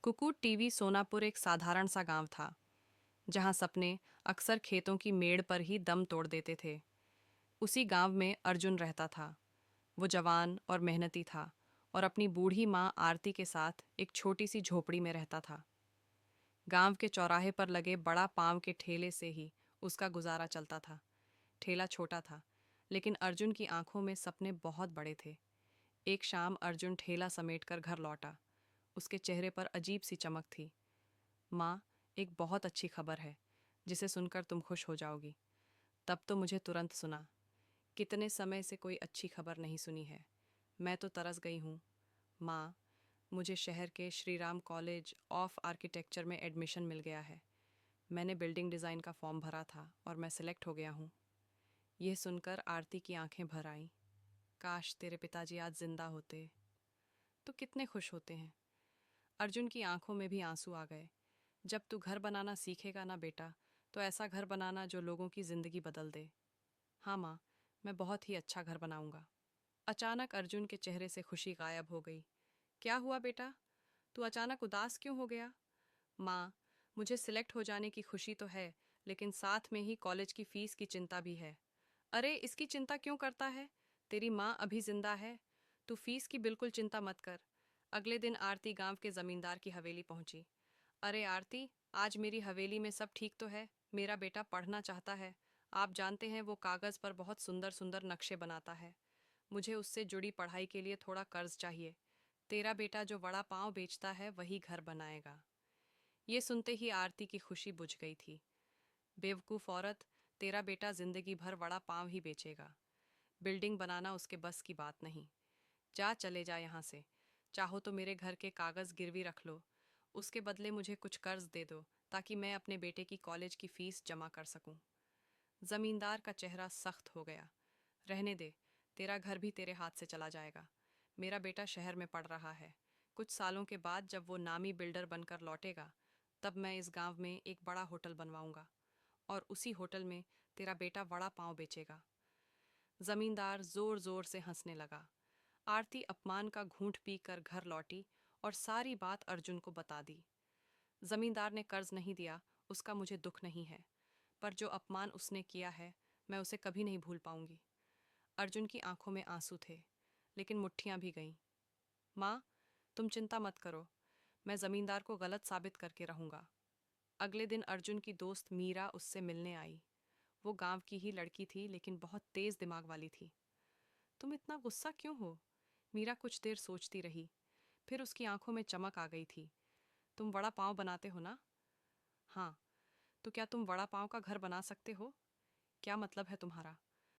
कुकुट टीवी सोनापुर एक साधारण सा गांव था, जहां सपने अक्सर खेतों की मेड़ पर ही दम तोड़ देते थे। उसी गांव में अर्जुन रहता था। वो जवान और मेहनती था और अपनी बूढ़ी माँ आरती के साथ एक छोटी सी झोपड़ी में रहता था। गांव के चौराहे पर लगे बड़ा पाव के ठेले से ही उसका गुजारा चलता था। ठेला छोटा था, लेकिन अर्जुन की आंखों में सपने बहुत बड़े थे। एक शाम अर्जुन ठेला समेटकर घर लौटा। उसके चेहरे पर अजीब सी चमक थी। माँ, एक बहुत अच्छी खबर है जिसे सुनकर तुम खुश हो जाओगी। तब तो मुझे तुरंत सुना। कितने समय से कोई अच्छी खबर नहीं सुनी है। मैं तो तरस गई हूँ। माँ, मुझे शहर के Shri Ram college of architecture में एडमिशन मिल गया है। मैंने बिल्डिंग डिज़ाइन का फॉर्म भरा था और मैं सिलेक्ट हो गया हूँ। यह सुनकर आरती की आंखें भर आईं। काश तेरे पिताजी आज जिंदा होते तो कितने खुश होते हैं। अर्जुन की आंखों में भी आंसू आ गए। जब तू घर बनाना सीखेगा ना बेटा, तो ऐसा घर बनाना जो लोगों की जिंदगी बदल दे। हाँ माँ, मैं बहुत ही अच्छा घर बनाऊंगा। अचानक अर्जुन के चेहरे से खुशी गायब हो गई। क्या हुआ बेटा? तू अचानक उदास क्यों हो गया? माँ, मुझे सिलेक्ट हो जाने की खुशी तो है, लेकिन साथ में ही कॉलेज की फीस की चिंता भी है। अरे, इसकी चिंता क्यों करता है? तेरी माँ अभी जिंदा है। तू फीस की बिल्कुल चिंता मत कर। अगले दिन आरती गांव के जमींदार की हवेली पहुंची। अरे आरती, आज मेरी हवेली में सब ठीक तो है? मेरा बेटा पढ़ना चाहता है। आप जानते हैं वो कागज़ पर बहुत सुंदर सुंदर नक्शे बनाता है। मुझे उससे जुड़ी पढ़ाई के लिए थोड़ा कर्ज चाहिए। तेरा बेटा जो वड़ा पाव बेचता है वही घर बनाएगा। ये सुनते ही आरती की खुशी बुझ गई थी। बेवकूफ़ औरत, तेरा बेटा जिंदगी भर वड़ा पाव ही बेचेगा। बिल्डिंग बनाना उसके बस की बात नहीं। जा, चले जा यहाँ से। चाहो तो मेरे घर के कागज़ गिरवी रख लो। उसके बदले मुझे कुछ कर्ज दे दो, ताकि मैं अपने बेटे की कॉलेज की फीस जमा कर सकूं। जमींदार का चेहरा सख्त हो गया। रहने दे, तेरा घर भी तेरे हाथ से चला जाएगा। मेरा बेटा शहर में पढ़ रहा है। कुछ सालों के बाद जब वो नामी बिल्डर बनकर लौटेगा, तब मैं इस गांव में एक बड़ा होटल बनवाऊंगा और उसी होटल में तेरा बेटा वड़ा पाव बेचेगा। जमींदार जोर जोर से हंसने लगा। आरती अपमान का घूंट पीकर घर लौटी और सारी बात अर्जुन को बता दी। जमींदार ने कर्ज नहीं दिया, उसका मुझे दुख नहीं है, पर जो अपमान उसने किया है, मैं उसे कभी नहीं भूल पाऊंगी। अर्जुन की आंखों में आंसू थे, लेकिन मुट्ठियां भी गईं। माँ, तुम चिंता मत करो। मैं जमींदार को गलत साबित करके रहूंगा। अगले दिन अर्जुन की दोस्त मीरा उससे मिलने आई। वो गांव की ही लड़की थी, लेकिन बहुत तेज दिमाग वाली थी। तुम इतना गुस्सा क्यों हो? मीरा कुछ देर सोचती रही, फिर उसकी आंखों में चमक आ गई थी। तुम वड़ा पाव बनाते हो ना? हाँ। तो क्या तुम वड़ा पाव का घर बना सकते हो? क्या मतलब है तुम्हारा?